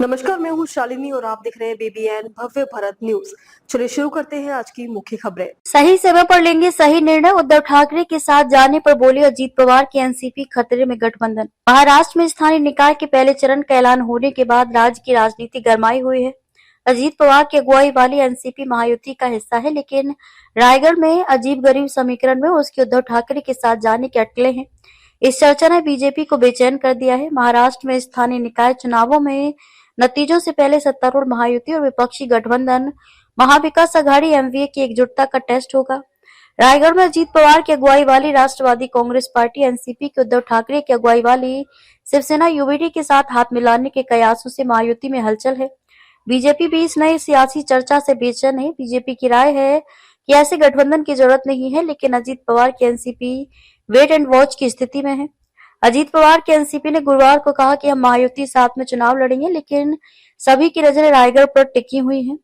नमस्कार, मैं हूँ शालिनी और आप देख रहे हैं BBN भव्य भारत न्यूज। चलिए शुरू करते हैं आज की मुख्य खबरें। सही समय पर लेंगे सही निर्णय, उद्धव ठाकरे के साथ जाने पर बोले अजीत पवार की एनसीपी खतरे में, गठबंधन। महाराष्ट्र में स्थानीय निकाय के पहले चरण का ऐलान होने के बाद राज्य की राजनीति गरमाई हुई है। अजीत पवार की अगुवाई वाली एनसीपी महायुति का हिस्सा है, लेकिन रायगढ़ में अजीब-गरीब समीकरण में उसके उद्धव ठाकरे के साथ जाने के अटकलें हैं। इस चर्चा ने बीजेपी को बेचैन कर दिया है। महाराष्ट्र में स्थानीय निकाय चुनावों में नतीजों से पहले सत्तारूढ़ महायुति और विपक्षी गठबंधन महाविकास अघाड़ी एमवीए की एकजुटता का टेस्ट होगा। रायगढ़ में अजीत पवार की अगुवाई वाली राष्ट्रवादी कांग्रेस पार्टी एनसीपी के उद्धव ठाकरे की अगुवाई वाली शिवसेना यूबीडी के साथ हाथ मिलाने के कयासों से महायुति में हलचल है। बीजेपी भी इस नई सियासी चर्चा से बेचैन है। बीजेपी की राय है कि ऐसे गठबंधन की जरूरत नहीं है, लेकिन अजीत पवार की एनसीपी वेट एंड वॉच की स्थिति में है। अजीत पवार की एनसीपी ने गुरुवार को कहा कि हम महायुति साथ में चुनाव लड़ेंगे, लेकिन सभी की नजरें रायगढ़ पर टिकी हुई हैं।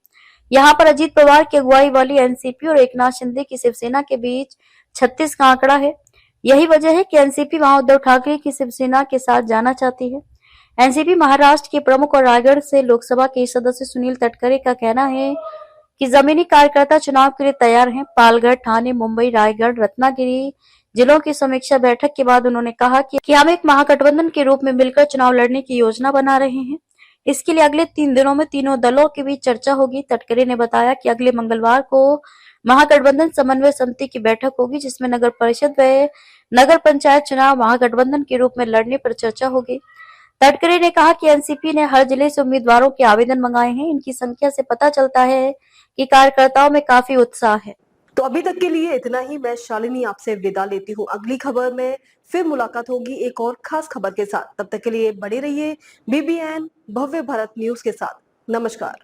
यहाँ पर अजीत पवार की अगुवाई वाली एनसीपी और एकनाथ शिंदे की शिवसेना के बीच 36 का आंकड़ा है। यही वजह है कि एनसीपी वहां उद्धव ठाकरे की शिवसेना के साथ जाना चाहती है। एनसीपी महाराष्ट्र के प्रमुख और रायगढ़ से लोकसभा के सदस्य सुनील तटकरे का कहना है कि जमीनी कार्यकर्ता चुनाव के लिए तैयार हैं। पालघर, ठाणे, मुंबई, रायगढ़, रत्नागिरी जिलों की समीक्षा बैठक के बाद उन्होंने कहा कि हम एक महागठबंधन के रूप में मिलकर चुनाव लड़ने की योजना बना रहे हैं। इसके लिए अगले 3 दिनों में तीनों दलों के बीच चर्चा होगी। तटकरे ने बताया कि अगले मंगलवार को महागठबंधन समन्वय समिति की बैठक होगी, जिसमें नगर परिषद व नगर पंचायत चुनाव महागठबंधन के रूप में लड़ने पर चर्चा होगी। तटकरे ने कहा कि एनसीपी ने हर जिले से उम्मीदवारों के आवेदन मंगाए हैं। इनकी संख्या से पता चलता है कि कार्यकर्ताओं में काफी उत्साह है। तो अभी तक के लिए इतना ही। मैं शालिनी आपसे विदा लेती हूँ। अगली खबर में फिर मुलाकात होगी एक और खास खबर के साथ। तब तक के लिए बने रहिए BBN भव्य भारत न्यूज के साथ। नमस्कार।